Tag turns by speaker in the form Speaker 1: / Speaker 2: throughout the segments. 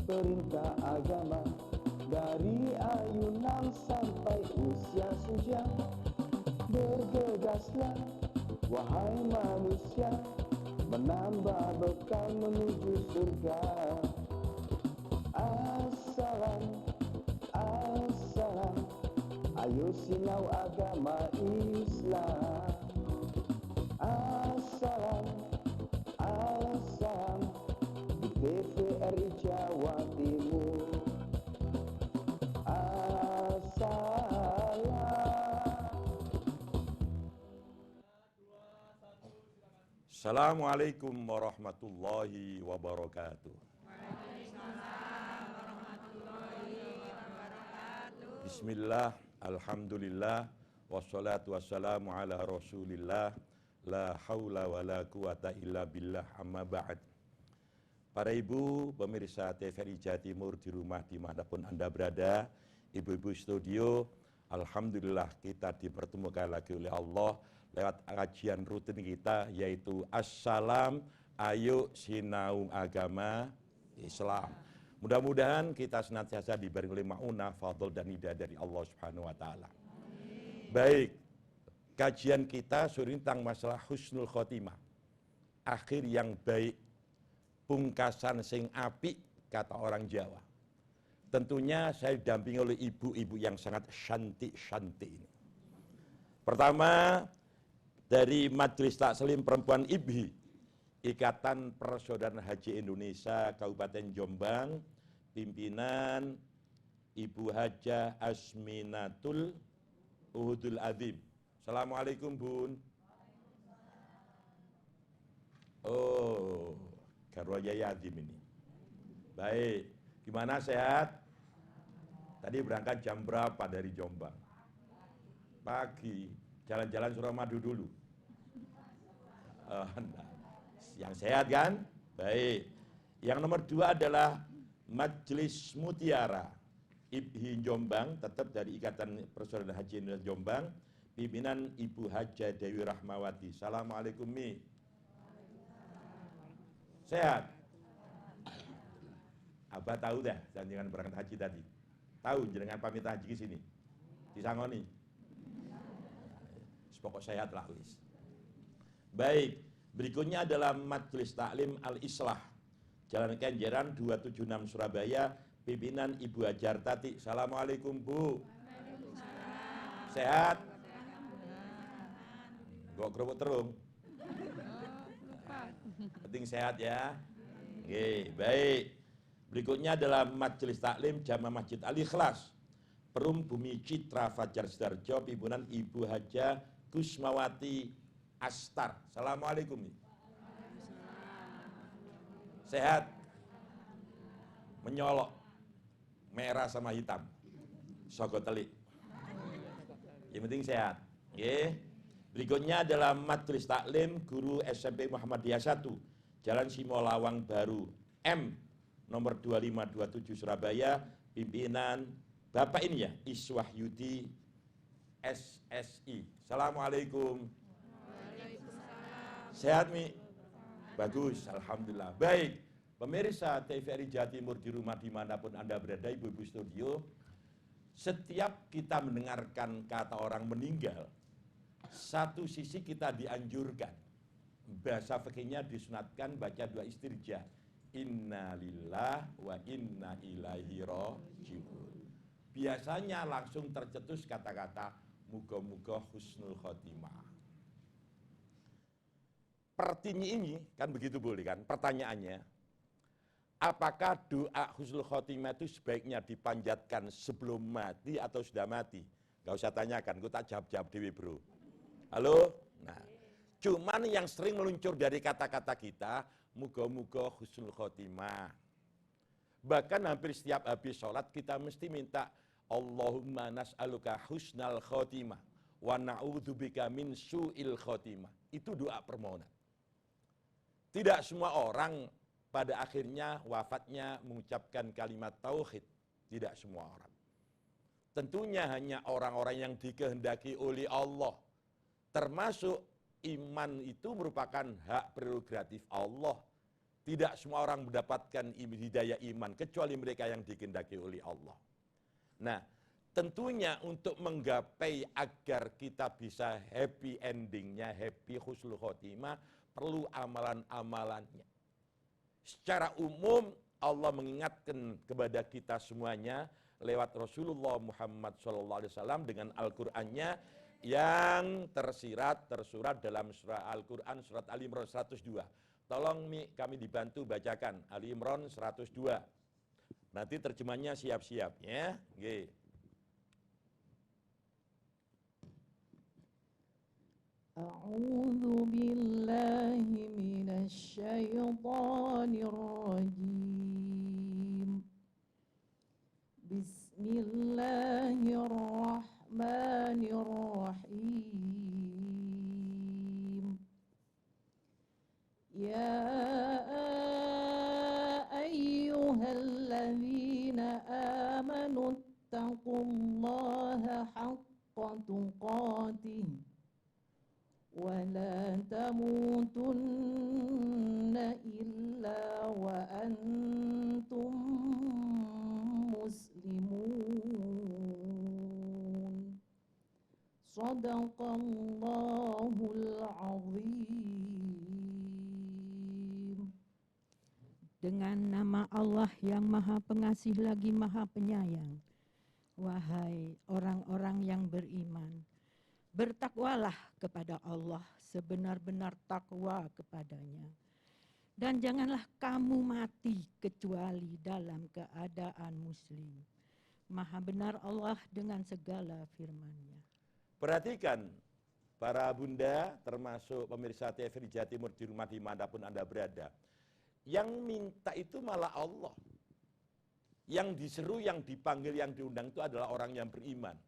Speaker 1: perintah agama, dari ayunan sampai usia senja. Bergegaslah wahai manusia, menambah bekal menuju surga. Assalam, assalam, ayo sinau agama Islam. Assalam, assalam, di TVRI Jawa Timur. Assalam.
Speaker 2: Assalamualaikum warahmatullahi wabarakatuh. Bismillah, alhamdulillah, wassalatu wassalamu ala rasulillah, la haula wa la quwata illa billah, amma ba'd. Para ibu, pemirsa TVRI Jawa Timur di rumah dimanapun Anda berada, ibu-ibu studio, alhamdulillah kita dipertemukan lagi oleh Allah lewat kajian rutin kita, yaitu Assalam, ayo sinau agama Islam. Mudah-mudahan kita senantiasa diberi oleh ma'unah, fadl dan hidayah dari Allah Subhanahu wa taala. Baik, kajian kita sore ini tentang masalah husnul khotimah. Akhir yang baik, pungkasan sing apik, kata orang Jawa. Tentunya saya didampingi oleh ibu-ibu yang sangat cantik-cantik ini. Pertama, dari Majelis Taklim Perempuan IBHI, Ikatan Persaudaraan Haji Indonesia Kabupaten Jombang, pimpinan Ibu Hajah Asminatul Uhudul Azim. Assalamualaikum, Bun. Oh, Garwaya Yadim ini. Baik, gimana, sehat? Tadi berangkat jam berapa dari Jombang? Pagi, jalan-jalan Suramadu dulu. Yang sehat kan? Baik. Yang nomor 2 adalah Majelis Mutiara IBHI Jombang, tetap dari Ikatan Persaudaraan Haji Indonesia Jombang, pimpinan Ibu Hajah Dewi Rahmawati. Assalamualaikum, Mi. Sehat? Abah tahu dah jangan berangkat haji tadi. Tahu jenengan pamit haji ke sini. Disangoni. Pokok sehat lah wis. Baik, berikutnya adalah Majelis Taklim Al-Islah, Jalan Kenjeran 276 Surabaya, pimpinan Ibu Hajar Tati. Assalamualaikum, Bu. Sehat? Gak kerupuk terung. Penting sehat ya. Oke, baik. Berikutnya adalah Majelis Taklim Jamaah Masjid Al-Ikhlas, Perum Bumi Citra Fajar Sidoarjo, pimpinan Ibu Hajah Kusmawati Astar. Assalamualaikum. Sehat? Menyolok merah sama hitam, sogo telik. Yang penting sehat. Oke. Berikutnya adalah Majelis Taklim Guru SMP Muhammadiyah 1, Jalan Simolawang Baru M, nomor 2527 Surabaya, pimpinan Bapak ini ya, Iswah Yudi SSI. Assalamualaikum. Waalaikumsalam. Sehat, Mi? Bagus, alhamdulillah. Baik, pemirsa TVRI Jawa Timur di rumah dimanapun Anda berada, ibu-ibu studio, setiap kita mendengarkan kata orang meninggal, satu sisi kita dianjurkan, bahasa fikihnya disunatkan baca dua istirja, inna lillah wa inna ilaihi raji'un. Biasanya langsung tercetus kata-kata muga-muga husnul khotimah. Pertanyaan ini kan begitu boleh kan? Pertanyaannya, apakah doa husnul khotimah itu sebaiknya dipanjatkan sebelum mati atau sudah mati? Gak usah tanyakan, gue tak jawab-jawab dewi, bro. Halo? Nah, cuman yang sering meluncur dari kata-kata kita, muga-muga husnul khotimah. Bahkan hampir setiap habis sholat kita mesti minta Allahumma nas'aluka husnal khotimah wa na'udzubika min su'il khotimah. Itu doa permohonan. Tidak semua orang pada akhirnya wafatnya mengucapkan kalimat tauhid. Tidak semua orang. Tentunya hanya orang-orang yang dikehendaki oleh Allah. Termasuk iman itu merupakan hak prerogatif Allah. Tidak semua orang mendapatkan hidayah iman kecuali mereka yang dikehendaki oleh Allah. Nah, tentunya untuk menggapai agar kita bisa happy endingnya, happy husnul khotimah, perlu amalan-amalannya. Secara umum Allah mengingatkan kepada kita semuanya lewat Rasulullah Muhammad SAW dengan Al-Qur'annya yang tersurat dalam surah Al-Quran surat Ali Imran 102. Tolong kami dibantu bacakan Ali Imran 102. Nanti terjemahnya siap-siap ya. Nggih.
Speaker 3: A'udzu billahi minasy syaithanir rajim. Bismillahirrahmanirrahim. Ya ayyuhalladzina amanu taqullaha haqqa tuqatih wa la tamutunna illa wa antum muslimun. Shadaqallahul azim. Dengan nama Allah yang Maha Pengasih lagi Maha Penyayang. Wahai orang-orang yang beriman, bertakwalah kepada Allah sebenar-benar takwa kepadanya. Dan janganlah kamu mati kecuali dalam keadaan muslim. Maha benar Allah dengan segala firman-Nya.
Speaker 2: Perhatikan para bunda termasuk pemirsa TVRI Jawa Timur di rumah dimanapun Anda berada. Yang minta itu malah Allah. Yang diseru, yang dipanggil, yang diundang itu adalah orang yang beriman.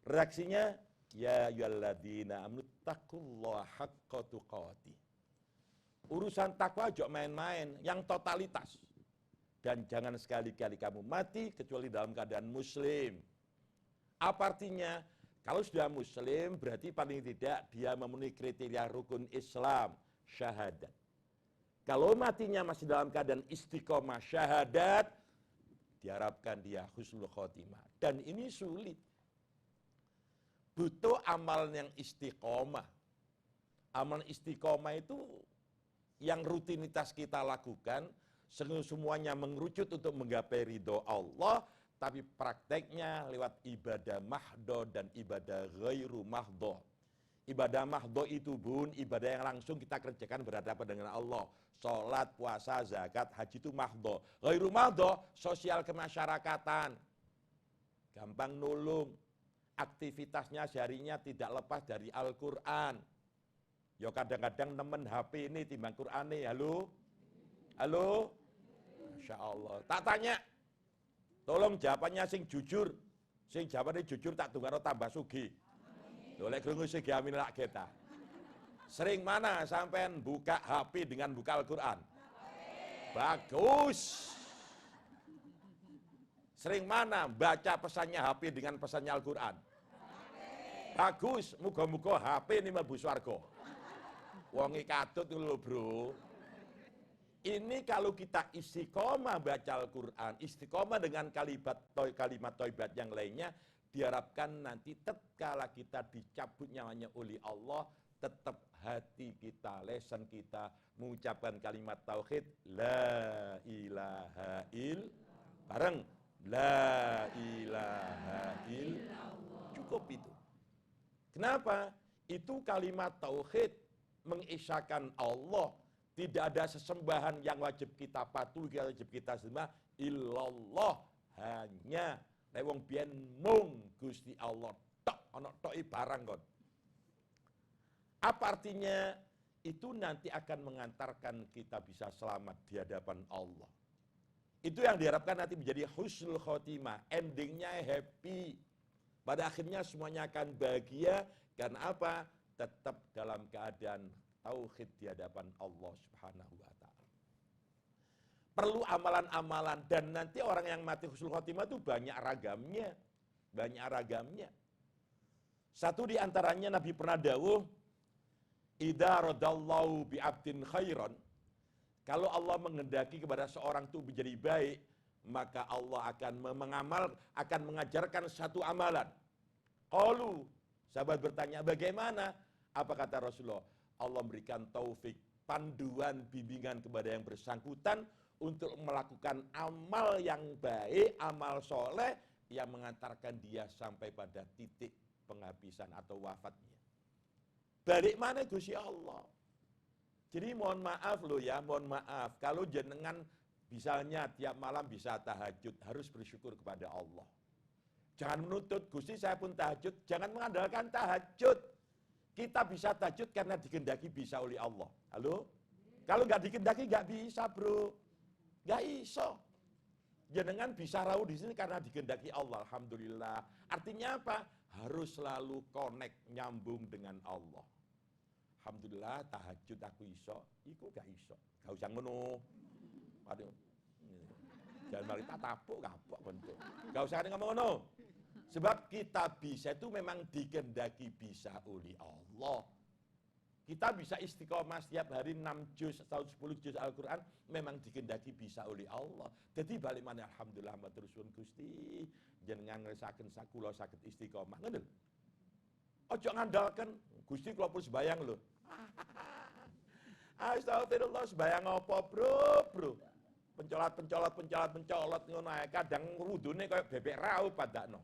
Speaker 2: Reaksinya, ya ayyuhalladzina amanu taqullaha haqqa tuqatih. Urusan takwa jangan main-main, yang totalitas. Dan jangan sekali-kali kamu mati kecuali dalam keadaan muslim. Apa artinya? Kalau sudah muslim berarti paling tidak dia memenuhi kriteria rukun Islam, syahadat. Kalau matinya masih dalam keadaan istiqomah syahadat, diharapkan dia husnul khotimah. Dan ini sulit. Butuh amal yang istiqomah. Amal istiqomah itu yang rutinitas kita lakukan, semuanya mengerucut untuk menggapai ridho Allah, tapi prakteknya lewat ibadah mahdo dan ibadah ghairu mahdo. Ibadah mahdo itu bun, ibadah yang langsung kita kerjakan berhadapan dengan Allah. Sholat, puasa, zakat, haji itu mahdo. Ghairu mahdo, sosial kemasyarakatan. Gampang nulung. Aktivitasnya seharinya tidak lepas dari Al-Quran. Ya kadang-kadang nemen HP ini timbang Quran nih. Halo? Halo? Masya Allah. Tak tanya. Tolong jawabannya sing jujur. Sing jawabannya jujur tak tunggu tambah sugi. Oleh krungu sing amin lak kita. Sering mana sampean buka HP dengan buka Al-Quran? Bagus. Sering mana baca pesannya HP dengan pesannya Al-Quran? Bagus. Muga-muga HP ini mlebu swarga. Wongi katut lho bro. Ini kalau kita istiqomah baca Al-Quran, istiqomah dengan kalimat toibat yang lainnya, diharapkan nanti tatkala kita dicabut nyawanya oleh Allah, tetap hati kita, lesan kita mengucapkan kalimat tauhid, la ilaha bareng, la ilaha cukup itu. Kenapa? Itu kalimat tauhid mengisyakan Allah. Tidak ada sesembahan yang wajib kita patuhi, yang wajib kita sembah, illallah, hanya lewong biyen mung Gusti Allah tok, ana toki barang kon. Apa artinya? Itu nanti akan mengantarkan kita bisa selamat di hadapan Allah. Itu yang diharapkan nanti menjadi husnul khotimah, endingnya happy. Pada akhirnya semuanya akan bahagia, karena apa? Tetap dalam keadaan tauhid di hadapan Allah Subhanahu wa ta'ala. Perlu amalan-amalan, dan nanti orang yang mati husnul khotimah itu banyak ragamnya. Banyak ragamnya. Satu di antaranya Nabi pernah dawuh, idza radallahu bi'abdin khairan, Kalau Allah menghendaki kepada seorang itu menjadi baik, maka Allah akan akan mengajarkan satu amalan. Qalu, sahabat bertanya, bagaimana? Apa kata Rasulullah? Allah memberikan taufik, panduan, bimbingan kepada yang bersangkutan untuk melakukan amal yang baik, amal soleh, yang mengantarkan dia sampai pada titik penghabisan atau wafatnya. Balik mana Gusti Allah? Jadi mohon maaf loh ya, mohon maaf. Kalau jenengan misalnya tiap malam bisa tahajud, harus bersyukur kepada Allah. Jangan menuntut, Gusti saya pun tahajud, jangan mengandalkan tahajud. Kita bisa tahajud karena dikehendaki bisa oleh Allah. Halo? Kalau nggak dikehendaki nggak bisa bro. Nggak iso. Jenengan bisa rawuh di sini karena dikehendaki Allah. Alhamdulillah. Artinya apa? Harus selalu connect, nyambung dengan Allah. Alhamdulillah tahajud aku iso, iku gak iso. Gak usah ngono. Aduh. Jangan mari tak tapuk kapok bentuk. Gak usah ngomong ngono. Sebab kita bisa itu memang dikehendaki bisa oleh Allah. Kita bisa istiqomah setiap hari 6 juz atau 10 juz Al-Quran memang dikehendaki bisa oleh Allah. Jadi balik mana alhamdulillah matur suwun Gusti jenengan ngresaken sakula saged istiqomah. Ngono. Ojo ngandalkan Gusti kula pun sembayang lho. Astagfirullah sembayang apa, bro? Pencolot ngono ae. Kadang wudune koyo bebek raup padakno.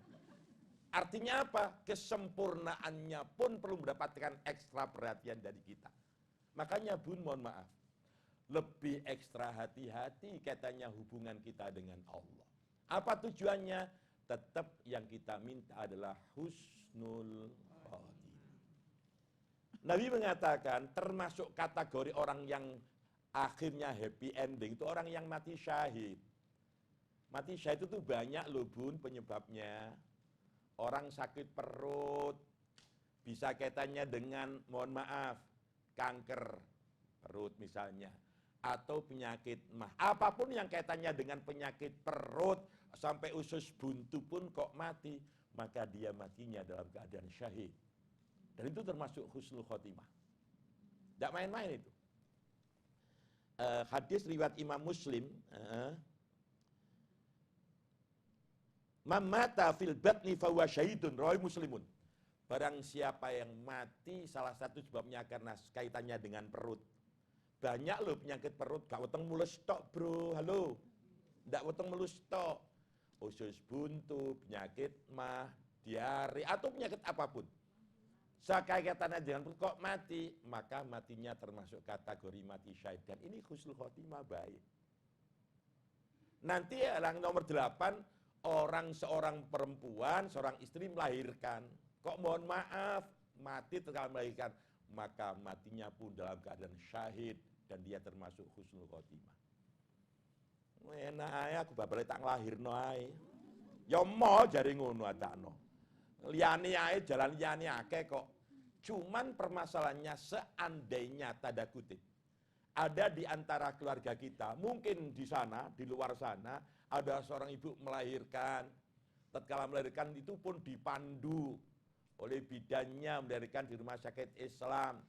Speaker 2: Artinya apa? Kesempurnaannya pun perlu mendapatkan ekstra perhatian dari kita. Makanya Bun mohon maaf. Lebih ekstra hati-hati katanya hubungan kita dengan Allah. Apa tujuannya? Tetap yang kita minta adalah husnul khotimah. Nabi mengatakan termasuk kategori orang yang akhirnya happy ending itu orang yang mati syahid. Mati syahid itu banyak loh Bun penyebabnya. Orang sakit perut, bisa kaitannya dengan, mohon maaf, kanker perut misalnya. Atau penyakit mah. Apapun yang kaitannya dengan penyakit perut, sampai usus buntu pun kok mati. Maka dia matinya dalam keadaan syahid. Dan itu termasuk husnul khotimah. Tidak main-main itu. Hadis riwayat Imam Muslim. Mamata fil batni fahuwa syahidun, rawi Muslimun. Barang siapa yang mati, salah satu sebabnya karena kaitannya dengan perut. Banyak loh penyakit perut, gak weteng mulus tok bro, halo. Gak weteng mulus tok. Usus buntu, penyakit mah, diare, atau penyakit apapun. Kaitannya dengan perut kok mati, maka matinya termasuk kategori mati syahid. Dan ini husnul khotimah baik. Nanti yang nomor 8, seorang perempuan, seorang istri melahirkan. Kok mohon maaf, mati setelah melahirkan. Maka matinya pun dalam keadaan syahid. Dan dia termasuk husnul khotimah. Enak aja, aku babale tak ngelahirno ae. Ya mau jari ngono adakno. Liyane ae, jalan liyane akeh kok. Cuman permasalahannya seandainya tanda kutip. Ada di antara keluarga kita, mungkin di sana, di luar sana, ada seorang ibu melahirkan. Tatkala melahirkan itu pun dipandu oleh bidannya melahirkan di rumah sakit Islam.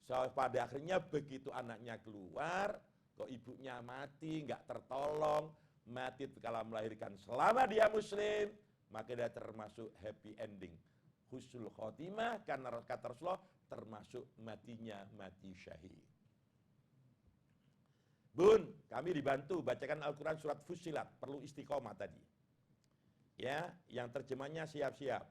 Speaker 2: Pada akhirnya begitu anaknya keluar, kok ibunya mati, nggak tertolong, mati tatkala melahirkan. Selama dia muslim, maka dia termasuk happy ending. Husnul khotimah, karena kata Rasulullah, termasuk matinya mati syahid. Bun, kami dibantu bacakan Al-Quran surat Fussilat, perlu istiqomah tadi. Ya, yang terjemahnya siap-siap.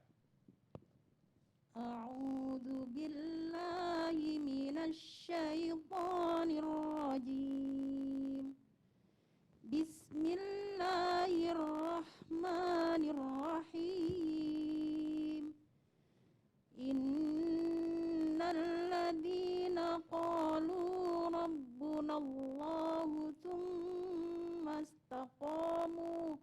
Speaker 3: A'udzu billahi minasy syaithanir rajim. Bismillahirrahmanirrahim. Innal ladzina qalu rabbunallahu tsumma istaqamu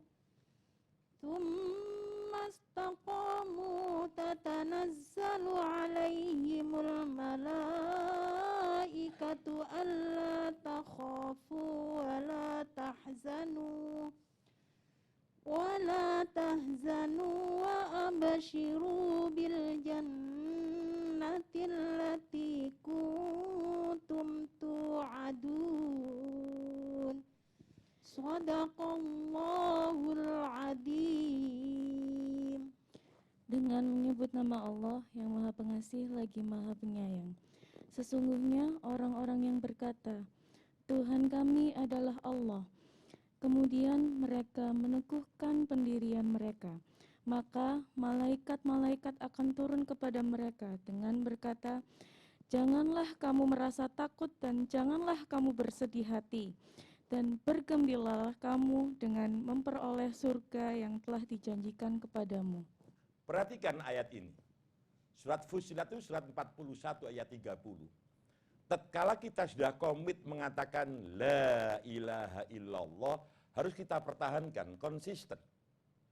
Speaker 3: tatanazzalu alaihimul malaikatu alla takhafu wa la tahzanu wa abshiru bil jannati allati kuntum tu'adun. Sadaqallahul Adzim.
Speaker 4: Dengan menyebut nama Allah yang Maha Pengasih lagi Maha Penyayang. Sesungguhnya orang-orang yang berkata, Tuhan kami adalah Allah. Kemudian mereka meneguhkan pendirian mereka. Maka malaikat-malaikat akan turun kepada mereka dengan berkata, janganlah kamu merasa takut dan janganlah kamu bersedih hati. Dan bergembiralah kamu dengan memperoleh surga yang telah dijanjikan kepadamu.
Speaker 2: Perhatikan ayat ini. Surat Fussilat itu surat 41 ayat 30. Tatkala kita sudah komit mengatakan la ilaha illallah, harus kita pertahankan konsisten.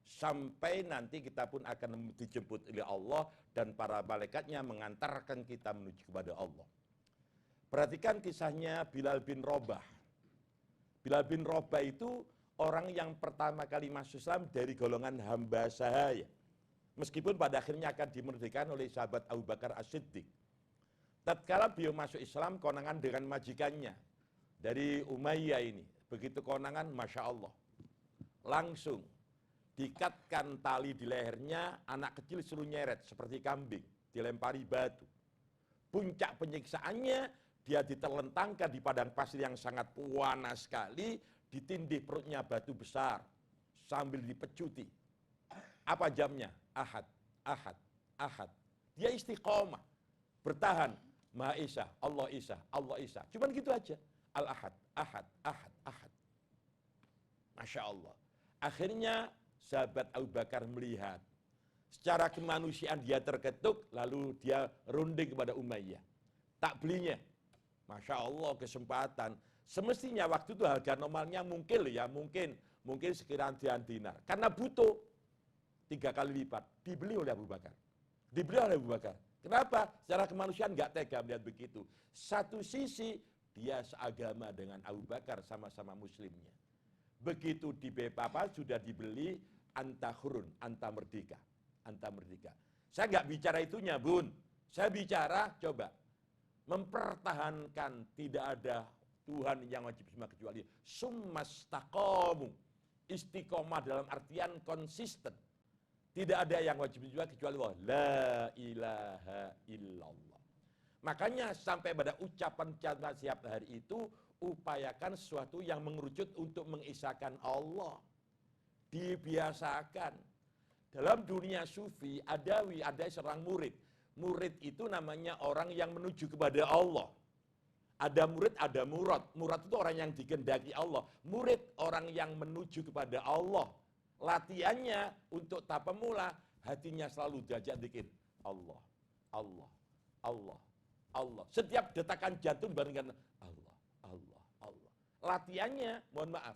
Speaker 2: Sampai nanti kita pun akan dijemput oleh Allah dan para malaikatnya mengantarkan kita menuju kepada Allah. Perhatikan kisahnya Bilal bin Rabah. Bilal bin Rabah itu orang yang pertama kali masuk Islam dari golongan hamba sahaya. Meskipun pada akhirnya akan dimerdekakan oleh sahabat Abu Bakar As-Siddiq. Tatkala beliau masuk Islam, konangan dengan majikannya dari Umayyah ini. Begitu konangan, Masya Allah. Langsung diikatkan tali di lehernya, anak kecil suruh nyeret seperti kambing, dilempari batu. Puncak penyiksaannya, dia diterlentangkan di padang pasir yang sangat panas sekali, ditindih perutnya batu besar, sambil dipecuti. Apa jamnya? Ahad, ahad, ahad. Dia istiqomah, bertahan. Maha Esa, Allah Esa, Allah Esa. Cuman gitu aja. Al-Ahad, Ahad, Ahad, Ahad. Masya Allah. Akhirnya sahabat Abu Bakar melihat. Secara kemanusiaan dia terketuk, lalu dia runding kepada Umayyah. Tak belinya. Masya Allah kesempatan. Semestinya waktu itu harga normalnya mungkin sekiranya dinar. Karena butuh 3 kali lipat. Dibeli oleh Abu Bakar. Dibeli oleh Abu Bakar. Kenapa? Secara kemanusiaan nggak tega melihat begitu. Satu sisi dia seagama dengan Abu Bakar, sama-sama muslimnya. Begitu di Bepapa sudah dibeli, anta hurun, anta merdeka. Anta merdeka. Saya nggak bicara itunya, Bun. Saya bicara, coba, mempertahankan tidak ada Tuhan yang wajib disembah kecuali summastaqamu. Istiqomah dalam artian konsisten. Tidak ada yang wajib disembah kecuali Allah. La ilaha illallah. Makanya sampai pada ucapan nasihat hari itu, upayakan sesuatu yang mengerucut untuk mengisahkan Allah. Dibiasakan. Dalam dunia sufi, ada seorang murid. Murid itu namanya orang yang menuju kepada Allah. Ada murid, ada murad. Murad itu orang yang dikehendaki Allah. Murid orang yang menuju kepada Allah. Latihannya untuk tahap pemula, hatinya selalu diajak zikir. Allah, Allah, Allah, Allah. Setiap detakan jantung barengkan Allah, Allah, Allah. Latihannya, mohon maaf,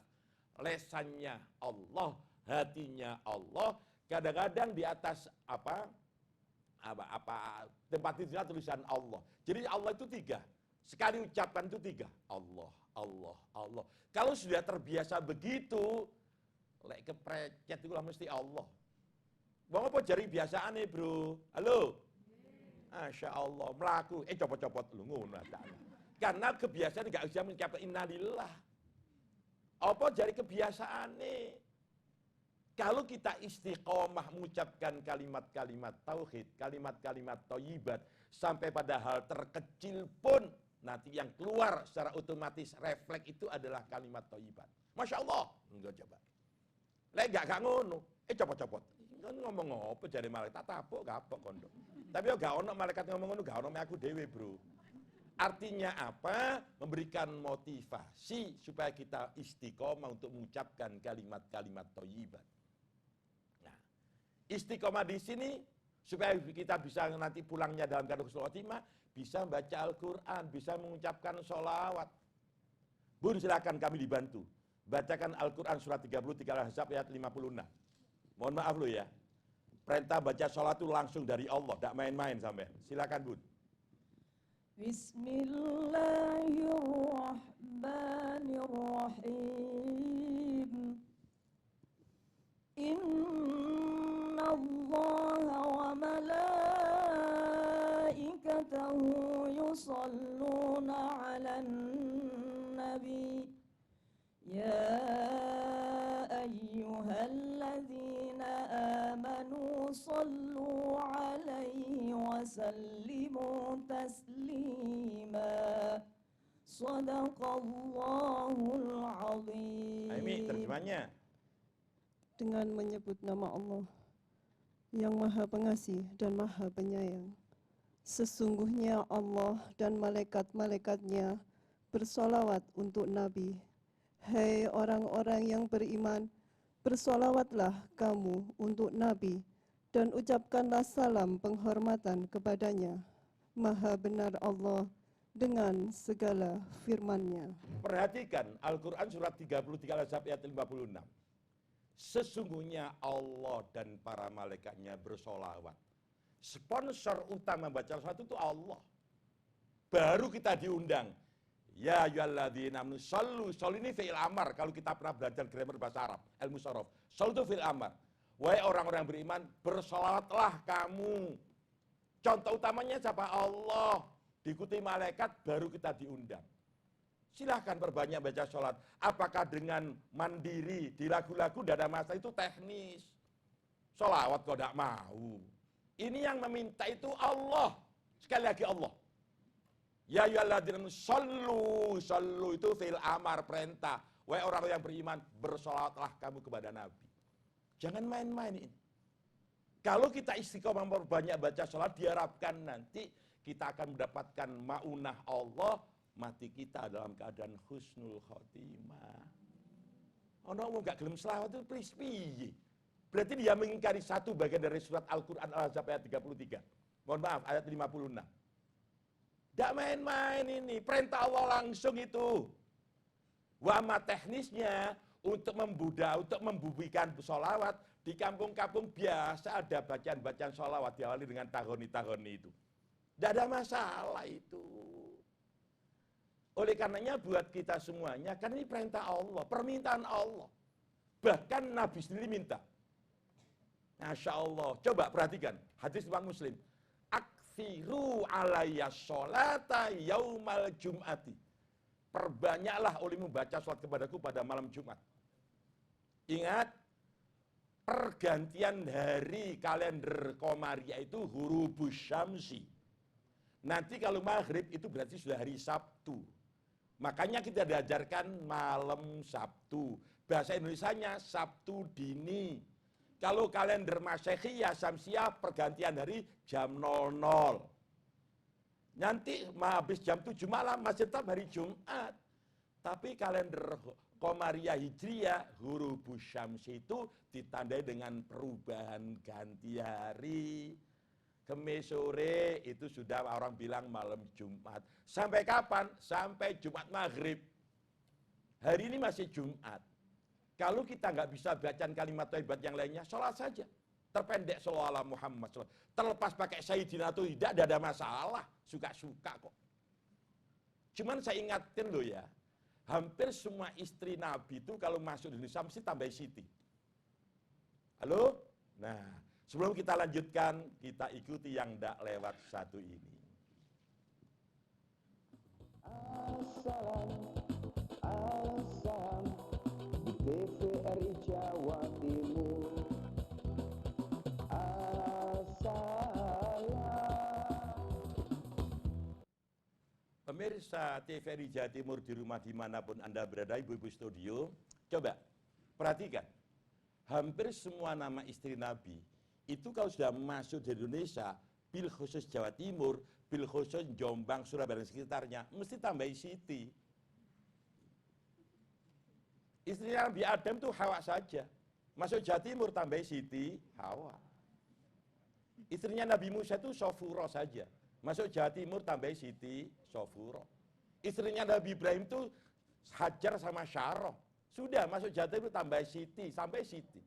Speaker 2: lesannya Allah, hatinya Allah. Kadang-kadang di atas tempat tidurnya tulisan Allah. Jadi Allah itu 3. Sekali ucapkan itu 3. Allah, Allah, Allah. Kalau sudah terbiasa begitu, lek keprecet itu lah mesti Allah. Bang apa jari biasaane, Bro? Halo. Masya Allah, melaku, copot-copot lu ngono. Karena kebiasaan enggak bisa mencapai innalillah. Apa jari kebiasaane? Kalau kita istiqomah mengucapkan kalimat-kalimat tauhid, kalimat-kalimat thayyibat, sampai pada hal terkecil pun, nanti yang keluar secara otomatis refleks itu adalah kalimat thayyibat. Masya Allah, enggak coba. Lek gak ngono, copot-copot. Kan ngomong apa jare malaikat tapuk kapok kondo. Tapi yo gak ono malaikat ngomong ngono, gak ono aku dhewe, Bro. Artinya apa? Memberikan motivasi supaya kita istiqomah untuk mengucapkan kalimat-kalimat thayyibat. Nah, istiqomah di sini supaya kita bisa nanti pulangnya dalam keadaan husnul khotimah, bisa baca Al-Qur'an, bisa mengucapkan sholawat. Bun, silakan kami dibantu. Bacakan Al-Quran surat 33 Al-Ahzab ayat 56. Mohon maaf lo ya. Perintah baca sholat itu langsung dari Allah, tidak main-main sampai. Silakan, Bun.
Speaker 4: Bismillahirrahmanirrahim. Inna Allaha wa malaikatahu yusalluna 'alan nabi. Ya
Speaker 5: ayyuhalladzina amanu sallu alaihi wa sallimu taslima. Sadaqallahul azim.
Speaker 2: Aimi, terjemahnya.
Speaker 6: Dengan menyebut nama Allah yang Maha Pengasih dan Maha Penyayang. Sesungguhnya Allah dan malaikat-malaikatnya bersolawat untuk Nabi. Hai orang-orang yang beriman, bersolawatlah kamu untuk Nabi dan ucapkanlah salam penghormatan kepadanya. Maha benar Allah dengan segala firman-Nya.
Speaker 2: Perhatikan Al-Quran surat 33 ayat 56. Sesungguhnya Allah dan para malaikatnya bersolawat. Sponsor utama baca salat itu Allah. Baru kita diundang. Ya ayyuhalladzina amanu sallu. Sallu ini fi'il amar. Kalau kita pernah belajar grammar bahasa Arab, ilmu sorof. Sallu itu fi'il amar. Wahai orang-orang beriman, bersolawatlah kamu. Contoh utamanya siapa? Allah. Diikuti malaikat, baru kita diundang. Silahkan perbanyak baca sholat. Apakah dengan mandiri, di lagu-lagu, tidak ada masalah, itu teknis. Sholawat kok tidak mau. Ini yang meminta itu Allah. Sekali lagi Allah. Ya ayyuhalladzina sallu. Sallu itu fi'il amar, perintah. Wahai orang yang beriman, bersolawatlah kamu kepada Nabi. Jangan main-main ini. Kalau kita istiqomah memperbanyak baca sholat, diharapkan nanti kita akan mendapatkan ma'unah Allah, mati kita dalam keadaan husnul khotimah. Ono mau gak gelem selawat itu please piye? Berarti dia mengingkari satu bagian dari surat Al-Quran Al-Ahzab ayat 33. Mohon maaf, ayat 56. Tidak main-main ini, perintah Allah langsung itu. Wama teknisnya untuk membubuhikan sholawat, di kampung-kampung biasa ada bacaan-bacaan sholawat diawali dengan tahoni-tahoni itu. Tidak ada masalah itu. Oleh karenanya buat kita semuanya, kan ini perintah Allah, permintaan Allah. Bahkan Nabi sendiri minta. Masya Allah, coba perhatikan, hadis Imam Muslim. Aksiru alayya sholata yaumal jum'ati. Perbanyaklah olehmu membaca sholat kepadaku pada malam Jumat. Ingat, pergantian hari kalender Komariah itu hurubus syamsi. Nanti kalau maghrib itu berarti sudah hari Sabtu. Makanya kita diajarkan malam Sabtu. Bahasa Indonesianya Sabtu dini. Kalau kalender Masehi ya Syamsiah pergantian hari jam 00. Nanti habis jam 7 malam masih tetap hari Jumat. Tapi kalender Komariah Hijriyah hurubus syamsi itu ditandai dengan perubahan ganti hari. Kemis sore itu sudah orang bilang malam Jumat. Sampai kapan? Sampai Jumat maghrib. Hari ini masih Jumat. Kalau kita nggak bisa bacaan kalimat thayyibat yang lainnya, sholat saja. Terpendek sholawat Muhammad. Terlepas pakai Sayyidina atau tidak ada masalah. Suka-suka kok. Cuman saya ingatin loh ya, hampir semua istri Nabi itu kalau masuk di Indonesia mesti tambah Siti. Halo? Nah, sebelum kita lanjutkan, kita ikuti yang tidak lewat satu ini.
Speaker 1: Assalam, assalam di TVRI Jawa Timur.
Speaker 2: Pemirsa TVRI Jawa Timur di rumah dimanapun Anda berada, ibu-ibu studio, coba perhatikan. Hampir semua nama istri Nabi, itu kalau sudah masuk di Indonesia, bil khusus Jawa Timur, bil khusus Jombang, Surabaya dan sekitarnya, mesti tambah Siti. Istri Nabi Adam itu Hawa saja. Masuk Jawa Timur tambah Siti, Hawa. Istrinya Nabi Musa itu Sofuro saja. Masuk Jawa Timur tambah Siti, Sofuro. Istrinya Nabi Ibrahim itu Hajar sama Syarah. Sudah masuk Jawa Timur tambah Siti, sampai Siti.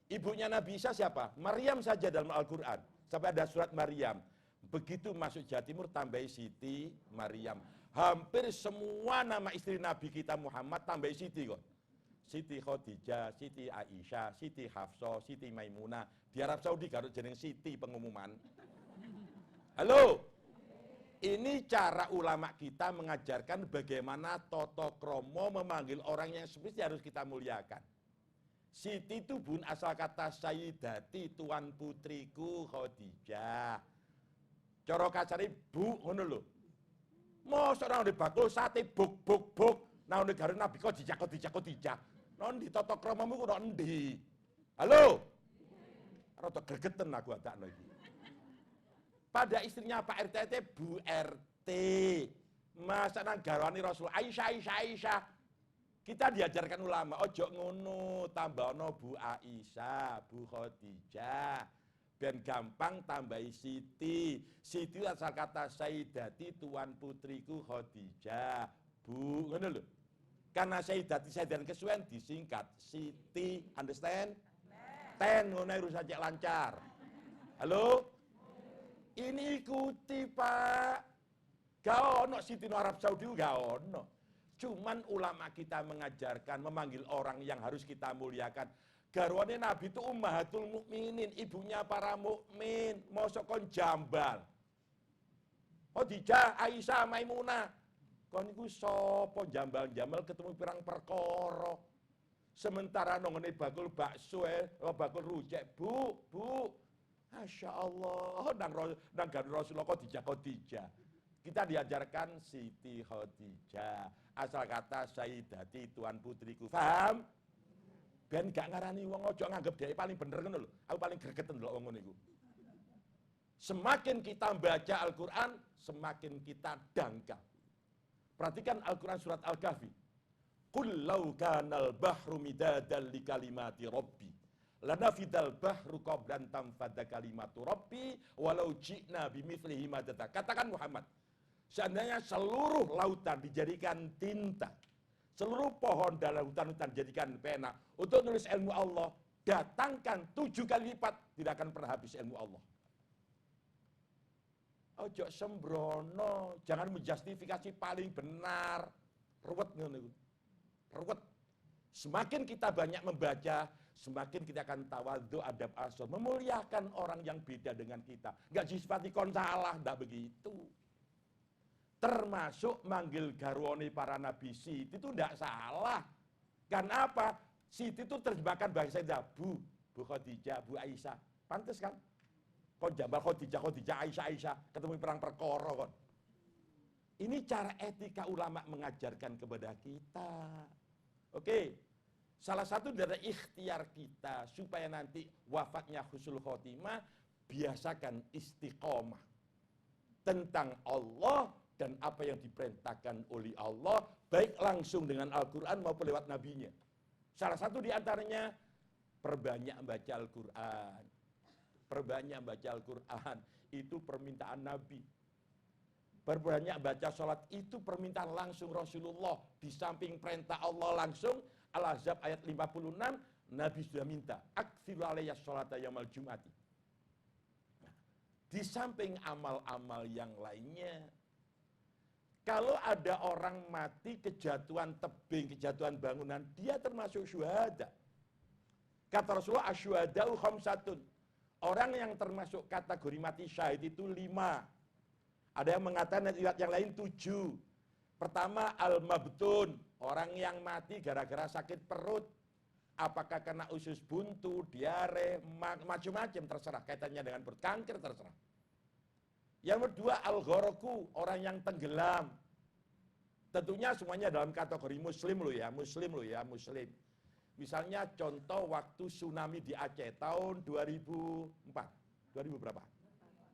Speaker 2: Ibunya Nabi Isa siapa? Maryam saja dalam Al-Quran. Sampai ada surat Maryam. Begitu masuk Jawa Timur tambah Siti, Maryam. Hampir semua nama istri Nabi kita Muhammad tambah Siti kok. Siti Khadijah, Siti Aisyah, Siti Hafsah, Siti Maimunah. Di Arab Saudi garuk jeneng Siti pengumuman. Halo? Ini cara ulama kita mengajarkan bagaimana toto kromo memanggil orang yang seperti harus kita muliakan. Siti itu bun asal kata Sayyidati, tuan putriku Khadijah. Cara kasare bu ngono lho. Mosok nang bakul sate buk. Nang negara Nabi Khadijah. Nang di tata kramamu ku nang endi? Halo. Rada gregeten aku adakno iki. Pada istrinya Pak RT itu Bu RT. Masa nang garwani Rasul Aisyah. Kita diajarkan ulama, ojo ngono, tambahno Bu Aisyah, Bu Khadijah. Ben gampang tambahi Siti. Siti asal kata Sayyidati, tuan putriku Khadijah. Bu, ngono lho. Karena Sayyidati dan kesuwen disingkat Siti, understand? Ten ngono urusan cek lancar. Halo? Ini ikuti Pak. Gak ono Siti no Arab Saudi gak ono. Cuman ulama kita mengajarkan, memanggil orang yang harus kita muliakan. Garwane Nabi itu ummahatul mukminin, ibunya para mukmin. Mosok kon jambal. Khadijah, Aisyah, Maimunah. Kon iku sapa jambal-jambal ketemu pirang perkara. Sementara nongone bakul bakso, bakul rujak, Bu. Masya Allah, nang garwane Rasulullah Khadijah. Kita diajarkan Siti Khadijah. Asal kata Sayyidati, tuan putriku. Paham? Ben gak ngarani wong ojo nganggep dia paling bener ngono lho. Aku paling gregeten lho wong ngono iku. Semakin kita baca Al-Qur'an, semakin kita dangkal. Perhatikan Al-Qur'an surat Al-Kahfi. Qul law kanal bahru midadan li kalimati rabbi lanafidal bahru qabla an tanfadda kalimatu rabbi walau ji'na bimithlihi madada. Katakan Muhammad, seandainya seluruh lautan dijadikan tinta, seluruh pohon dalam hutan-hutan dijadikan pena untuk nulis ilmu Allah, datangkan 7 kali lipat, tidak akan pernah habis ilmu Allah. Ojo sembrono, jangan menjustifikasi paling benar. Ruwet ngono. Ruwet. Semakin kita banyak membaca, semakin kita akan tawadhu, adab asal, memuliakan orang yang beda dengan kita. Enggak disifati kon salah, enggak begitu. Termasuk manggil garwane para nabi Siti itu enggak salah. Karena apa? Siti itu terjemahkan bahasa Indonesia, Bu Khadijah, Bu Aisyah. Pantes kan? Kon jambal Khadijah, Aisyah, ketemu perang perkara kon. Ini cara etika ulama mengajarkan kepada kita. Oke, salah satu dari ikhtiar kita supaya nanti wafatnya husnul khotimah, biasakan istiqomah tentang Allah dan apa yang diperintahkan oleh Allah, baik langsung dengan Al-Quran maupun lewat nabinya. Salah satu di antaranya, perbanyak membaca Al-Quran. Perbanyak baca Al-Quran, itu permintaan Nabi. Perbanyak baca sholat, itu permintaan langsung Rasulullah. Di samping perintah Allah langsung, Al-Ahzab ayat 56, Nabi sudah minta, aktsiru alayya sholata yaumil jum'ati. Nah, di samping amal-amal yang lainnya, kalau ada orang mati kejatuhan tebing, kejatuhan bangunan, dia termasuk syuhada. Kata Rasulullah, asyuhada'u khamsatun. Orang yang termasuk kategori mati syahid itu 5. Ada yang mengatakan riwayat yang lain 7. Pertama, al-mabtun. Orang yang mati gara-gara sakit perut. Apakah kena usus buntu, diare, macam-macam terserah. Kaitannya dengan perut, kanker terserah. Yang kedua, al-ghoroku. Orang yang tenggelam. Tentunya semuanya dalam kategori muslim loh ya. Muslim. Misalnya contoh waktu tsunami di Aceh tahun 2004. 2000 berapa?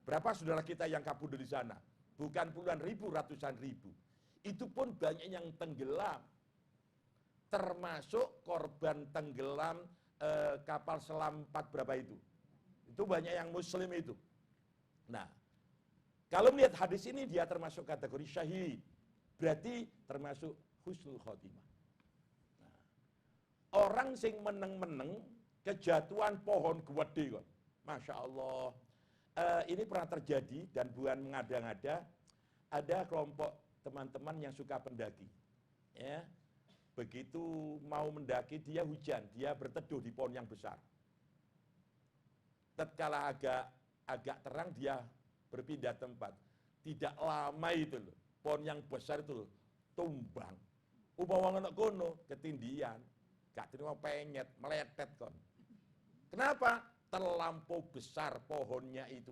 Speaker 2: Berapa saudara kita yang kabur dari sana? Bukan puluhan ribu, ratusan ribu. Itu pun banyak yang tenggelam. Termasuk korban tenggelam kapal selam 4 berapa itu. Itu banyak yang muslim itu. Nah, kalau melihat hadis ini dia termasuk kategori syahid. Berarti termasuk husnul khotimah. Orang sing meneng-meneng kejatuhan pohon gede kok. Masya Allah. Ini pernah terjadi dan bukan mengada-ngada. Ada kelompok teman-teman yang suka pendaki. Ya. Begitu mau mendaki dia hujan, dia berteduh di pohon yang besar. Tatkala agak terang dia berpindah tempat. Tidak lama itu loh, pohon yang besar itu loh, tumbang. Umpama anak kono ketindian. gak terima penyet, meletet kon. Kenapa? Terlampau besar pohonnya itu.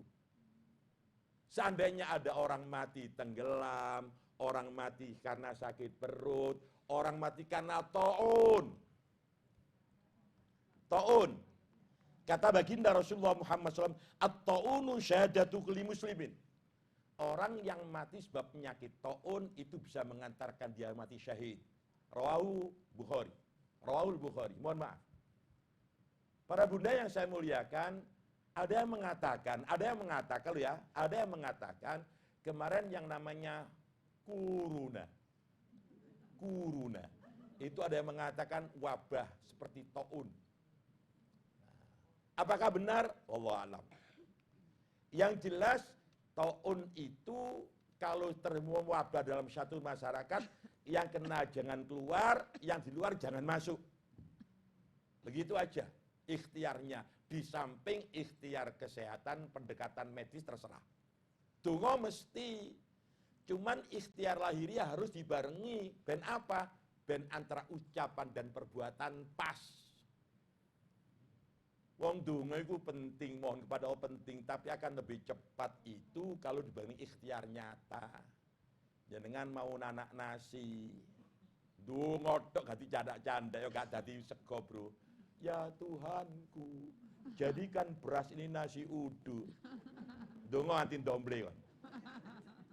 Speaker 2: Seandainya ada orang mati tenggelam, orang mati karena sakit perut, orang mati karena ta'un. Ta'un. Kata baginda Rasulullah Muhammad SAW, at-ta'unu syahadatu kulli muslimin. Orang yang mati sebab penyakit ta'un itu bisa mengantarkan dia mati syahid. Rawahul Bukhari. Mohon maaf. Para bunda yang saya muliakan, ada yang mengatakan kemarin yang namanya kuruna. Itu ada yang mengatakan wabah seperti ta'un. Apakah benar? Wallahu a'lam. Yang jelas ta'un itu kalau terjadi wabah dalam satu masyarakat, yang kena jangan keluar, yang di luar jangan masuk. Begitu aja ikhtiarnya. Di samping ikhtiar kesehatan, pendekatan medis terserah. Dongo mesti. Cuman ikhtiar lahiriah harus dibarengi. Ben apa? Ben antara ucapan dan perbuatan pas. Wong dongo itu penting, mohon kepada Allah penting, tapi akan lebih cepat itu kalau dibarengi ikhtiar nyata. Jenengan mau nanak nasi, dongo tok gak dicanda-canda, ya gak dadi sego bro. Ya Tuhanku, jadikan beras ini nasi uduk. Dongo anti domble kan.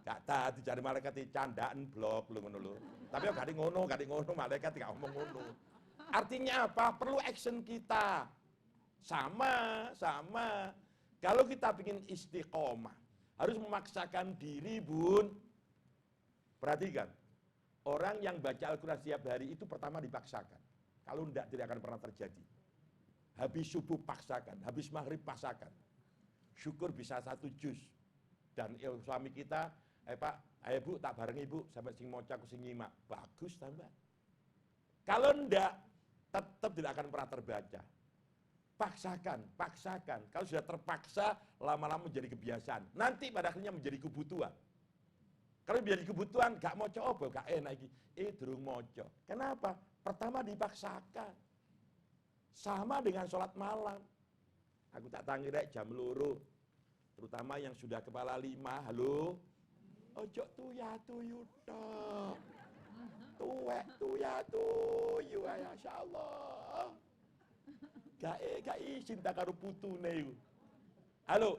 Speaker 2: Gak tadi cari malaikat candaan blok lu ngono lho. Tapi gak di ngono, malaikat gak ngomong ngono. Artinya apa? Perlu action kita. Sama. Kalau kita ingin istiqomah, harus memaksakan diri, Bun. Perhatikan, orang yang baca Al-Quran setiap hari itu pertama dipaksakan. Kalau tidak akan pernah terjadi. Habis subuh paksakan, habis maghrib paksakan. Syukur bisa 1 juz. Dan suami kita, Pak, ayo Bu, tak bareng Ibu, sampai sing moca aku sing nyimak. Bagus tambah. Kalau enggak, tetap tidak akan pernah terbaca. Paksakan. Kalau sudah terpaksa, lama-lama menjadi kebiasaan. Nanti pada akhirnya menjadi kebutuhan. Kalau menjadi kebutuhan, gak moco apa, gak enak lagi. Durung moco. Kenapa? Pertama dipaksakan. Sama dengan sholat malam. Aku tak tangi rek jam 2. Terutama yang sudah kepala 5, halo. Ojo tuya-tuyu tok. Tuwek tuya-tuyu, ya insyaallah. Gak izin tak karo putune iku. Halo.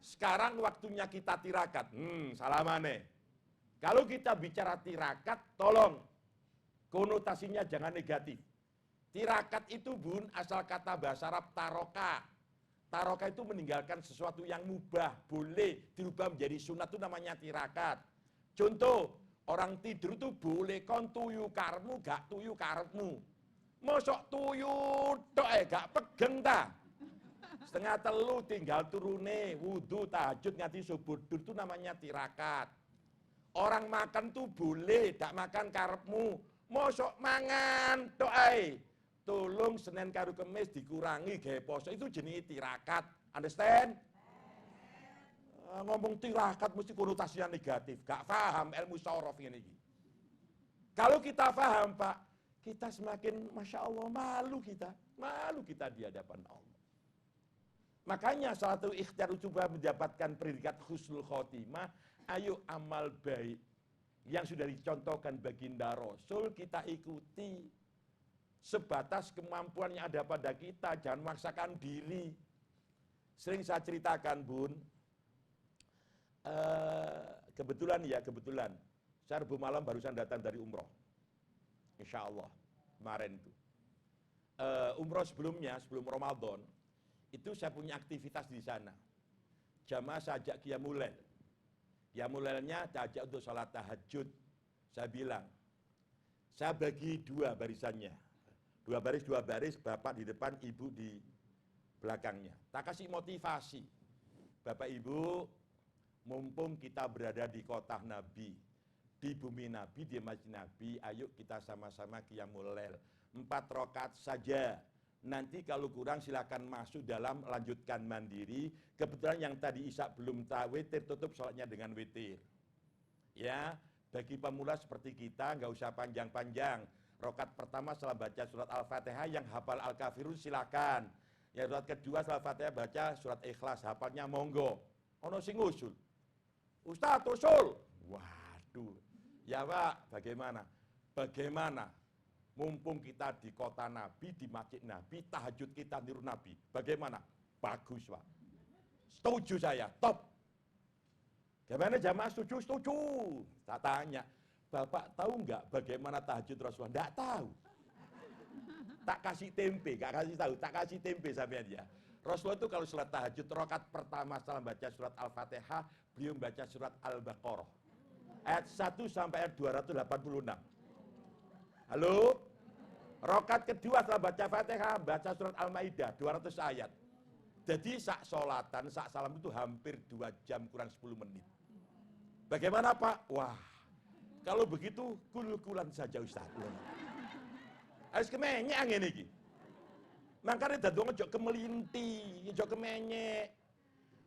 Speaker 2: Sekarang waktunya kita tirakat. Salamane. Kalau kita bicara tirakat, tolong konotasinya jangan negatif. Tirakat itu, Bun, asal kata bahasa Arab taroka. Taroka itu meninggalkan sesuatu yang mubah, boleh dirubah menjadi sunat, itu namanya tirakat. Contoh, orang tidur itu boleh kon tuyu karmu, gak tuyu karmu. Mosok tuyu tok gak pegeng ta. 2:30 tinggal turune, wudu, tahajud, nganti subuh, itu namanya tirakat. Orang makan tuh boleh, gak makan karepmu. Mosok mangan tok ae. Tolong Senin karo Kemis dikurangi gawe poso, itu jenis tirakat. Understand? Ngomong tirakat mesti konotasinya negatif. Gak paham ilmu sorof ini. Kalau kita paham, Pak, kita semakin, Masya Allah, malu kita di hadapan Allah. Makanya salah satu ikhtiar coba mendapatkan predikat husnul khotimah, ayo amal baik yang sudah dicontohkan baginda Rasul kita ikuti. Sebatas kemampuan yang ada pada kita, jangan memaksakan diri. Sering saya ceritakan, Bun, kebetulan, saya Rabu malam barusan datang dari umroh. Insya Allah, kemarin itu. Umroh sebelumnya, sebelum Ramadan, itu saya punya aktivitas di sana. Jamaah saya ajak Qiyamul Lail. Qiyamul Lailnya saya ajak untuk sholat tahajud. Saya bilang, saya bagi 2 barisannya. 2 baris, bapak di depan, ibu di belakangnya. Tak kasih motivasi. Bapak ibu, mumpung kita berada di kota Nabi, di bumi Nabi, di masjid Nabi, ayo kita sama-sama Qiyamul Lail. 4 rakaat saja. Nanti kalau kurang silakan masuk dalam, lanjutkan mandiri. Kebetulan yang tadi Isya belum witir, tutup sholatnya dengan witir. Ya, bagi pemula seperti kita nggak usah panjang-panjang. Rakaat pertama setelah baca surat Al-Fatihah, yang hafal Al-Kafirun silakan. Yang rakaat kedua setelah Fatihah baca surat Ikhlas, hafalnya monggo. Ono sing usul. Ustaz usul. Waduh. Ya Pak, bagaimana? Bagaimana? Mumpung kita di kota Nabi, di masjid Nabi, tahajud kita niru Nabi. Bagaimana? Bagus Pak. Setuju saya, top. Gimana jamaah setuju? Setuju. Tak tanya, Bapak tahu nggak bagaimana tahajud Rasulullah? Nggak tahu. Tak kasih tempe, nggak kasih tahu, tak kasih tempe sampean ya. Rasulullah itu kalau sholat tahajud, rakaat pertama setelah baca surat Al-Fatihah, beliau membaca surat Al-Baqarah. Ayat 1 sampai ayat 286. Halo? Rakaat kedua setelah baca Fatihah, baca surat Al-Maidah, 200 ayat. Jadi sak sholatan, sak salam itu hampir 2 jam kurang 10 menit. Bagaimana Pak? Wah, kalau begitu kul-kulan saja Ustaz. Harus kemenyek angin iki. Makanya dadi wong ojo kemelinti, ojo kemenyek.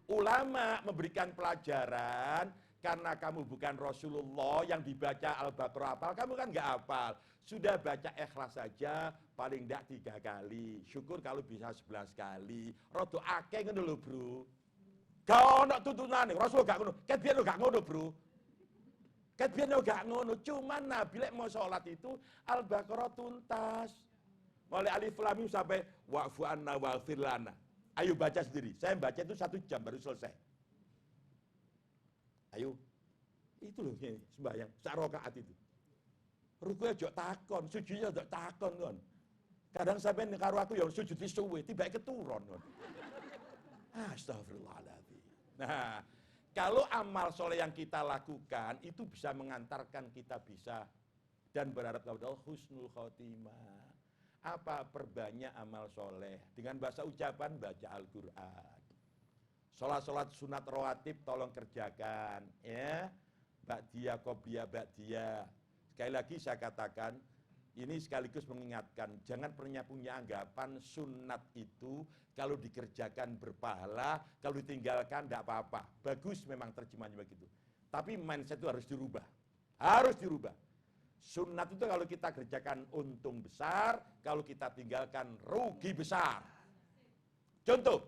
Speaker 2: Ulama memberikan pelajaran karena kamu bukan Rasulullah yang dibaca Al-Baqarah hafal, kamu kan nggak hafal. Sudah baca Ikhlas saja paling enggak 3 kali. Syukur kalau bisa 11 kali. Rodo akeh ngono lho, Bro. Gak ono tuntunane, Rasul gak ngono. Ket biyen gak ngono, Bro. Ket biyen gak ngono, cuman Nabi lek mau sholat itu Al-Baqarah tuntas. Mulai alif lam mim sampai wa'fu anna waghfir lana. Ayo baca sendiri. Saya baca itu 1 jam baru selesai. Ayo. Itu loh ini sembahyang, sak rakaat itu. Ruku aja takon, sujudnya aja takon kon. Kadang sampai karo aku yang sujud suwe, tiba keturun kon. Astagfirullahaladzim. Nah, kalau amal soleh yang kita lakukan itu bisa mengantarkan kita bisa dan berharap kepada Allah husnul khotimah. Apa? Perbanyak amal soleh. Dengan bahasa ucapan baca Al-Quran. Sholat-sholat sunat rawatib tolong kerjakan. Ya, ba'diyah, qobliyah, ba'diyah. Sekali lagi saya katakan, ini sekaligus mengingatkan, jangan pernah punya anggapan sunat itu kalau dikerjakan berpahala, kalau ditinggalkan tidak apa-apa. Bagus memang terjemahnya begitu. Tapi mindset itu harus dirubah. Harus dirubah. Sunat itu kalau kita kerjakan untung besar, kalau kita tinggalkan rugi besar. Contoh,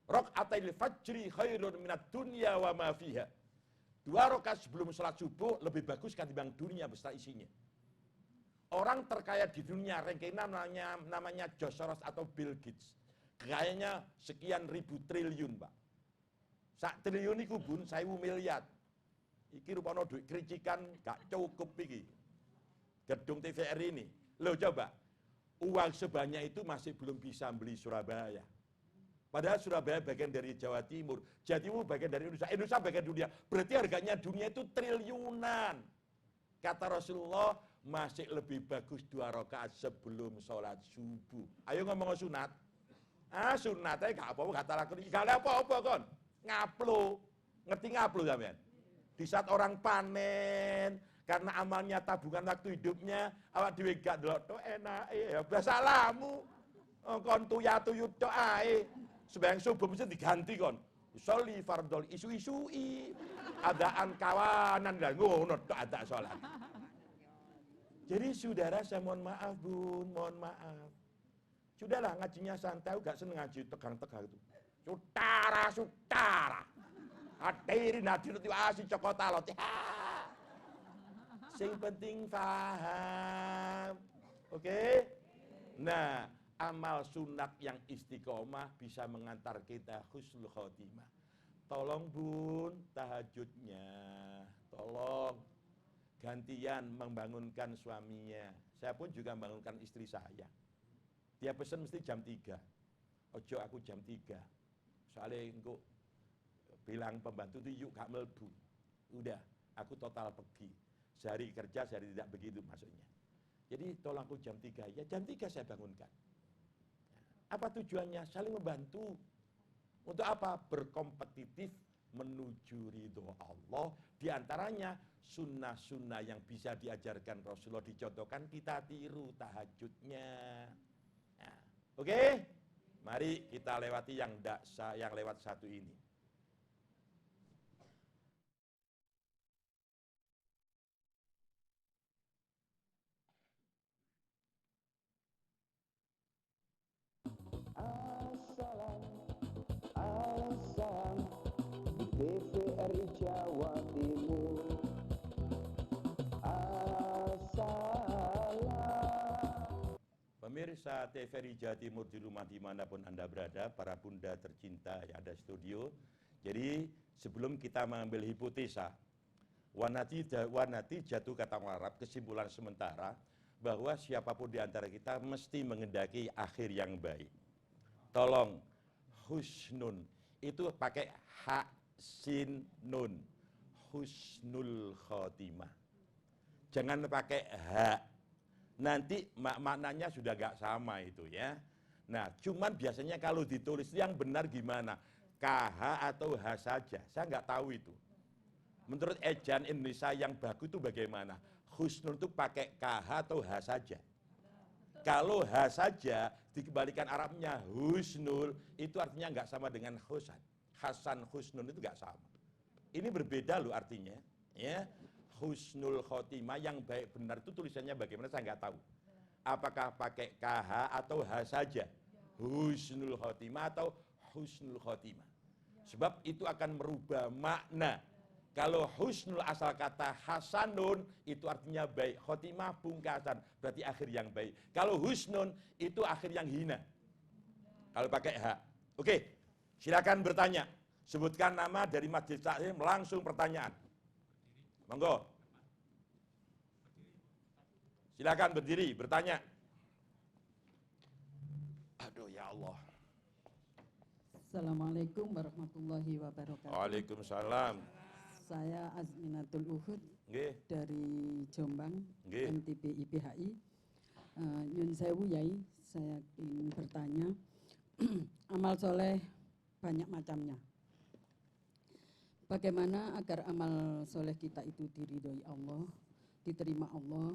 Speaker 2: raka'atil fajri khairun minad dunya wa ma fiha. 2 rakaat sebelum sholat subuh lebih bagus ketimbang dunia besar isinya. Orang terkaya di dunia, ranking namanya George Soros atau Bill Gates. Kayaknya sekian ribu triliun, Pak. 1 triliun itu bun, 1.000 miliar. Iki rupanya duit kericikan gak cukup iki. Gedung TVRI ini. Loh coba, uang sebanyak itu masih belum bisa beli Surabaya. Padahal Surabaya bagian dari Jawa Timur, Jawa Timur bagian dari Indonesia, Indonesia bagian dunia. Berarti harganya dunia itu triliunan. Kata Rasulullah, masih lebih bagus 2 rakaat sebelum sholat subuh. Ayo ngomong sunat. Sunatnya gak apa-apa, kata lakon. Gak ada apa-apa kon. Ngaplo. Ngerti ngaplo sampean? Di saat orang panen, karena amalnya tabungan waktu hidupnya, awak dhewe gak delok tok enake ya biasa lamu. Kon tuyat-tuyut tok ae. Sembahyang subuh mesti diganti kon. Sholli fardhol isu-isui. Adaan kawanan lah ngono tok ada salat. Jadi saudara saya mohon maaf bun, mohon maaf. Sudahlah ngajinya santai, gak seneng ngaji tegang-tegang itu. Sutara. Hadirin hadirat asih cokotalot. Sing penting paham. Oke? Nah, amal sunat yang istiqomah bisa mengantar kita husnul khotimah. Tolong bun, tahajudnya. Tolong gantian membangunkan suaminya. Saya pun juga membangunkan istri saya. Dia pesan mesti jam 3. Ojo aku jam 3. Soalnya engkau bilang pembantu itu yuk gak melbu. Udah, aku total pergi. Sehari kerja, sehari tidak begitu maksudnya. Jadi tolong aku jam 3. Ya jam 3 saya bangunkan. Apa tujuannya? Saling membantu. Untuk apa? Berkompetitif menuju ridho Allah. Di antaranya sunnah-sunnah yang bisa diajarkan Rasulullah, dicontohkan, kita tiru tahajudnya. Nah, oke? Mari kita lewati yang lewat 1 ini.
Speaker 1: TVRI Jawa Timur. Assalam.
Speaker 2: Pemirsa TVRI Jawa Timur di rumah dimanapun Anda berada, para bunda tercinta yang ada di studio. Jadi sebelum kita mengambil hipotesa, wanati jatuh kata Arab, kesimpulan sementara bahwa siapapun di antara kita mesti mengendaki akhir yang baik. Tolong, husnun, itu pakai ha, sin, nun. Husnul khotimah. Jangan pakai ha. Nanti maknanya sudah gak sama itu ya. Nah, cuman biasanya kalau ditulis yang benar gimana? KH atau H saja, saya nggak tahu itu. Menurut ejaan Indonesia yang bagus itu bagaimana? Husnul itu pakai KH atau H saja. Kalau H saja, dikembalikan Arabnya husnul, itu artinya nggak sama dengan Hasan. Hasan husnul itu nggak sama. Ini berbeda loh artinya. Ya, husnul khotimah yang baik benar itu tulisannya bagaimana saya nggak tahu. Apakah pakai KH atau H saja? Husnul khotimah atau husnul khotimah. Sebab itu akan merubah makna. Kalau husnul asal kata hasanun itu artinya baik, khotimah pungkasan berarti akhir yang baik. Kalau husnun itu akhir yang hina. Kalau pakai H. Oke, silakan bertanya. Sebutkan nama dari majelis taklim, langsung pertanyaan. Monggo. Silakan berdiri, bertanya. Aduh ya Allah.
Speaker 7: Assalamualaikum warahmatullahi wabarakatuh.
Speaker 2: Waalaikumsalam.
Speaker 7: Saya Azminatul Uhud
Speaker 2: Nggih.
Speaker 7: dari Jombang,
Speaker 2: Nggih.
Speaker 7: MTB IPHI. Nyun sewu Yai, saya ingin bertanya, amal soleh banyak macamnya. Bagaimana agar amal soleh kita itu diridhoi Allah, diterima Allah,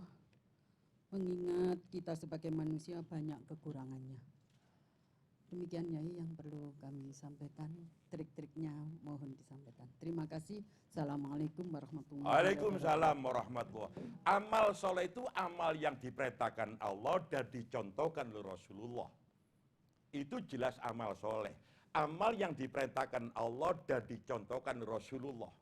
Speaker 7: mengingat kita sebagai manusia banyak kekurangannya. Demikian Yai yang perlu kami sampaikan, trik-triknya mohon disampaikan. Terima kasih. Assalamualaikum warahmatullahi wabarakatuh.
Speaker 2: Waalaikumsalam warahmatullahi wabarakatuh. Amal soleh itu amal yang diperintahkan Allah dan dicontohkan oleh Rasulullah. Itu jelas amal soleh. Amal yang diperintahkan Allah dan dicontohkan oleh Rasulullah.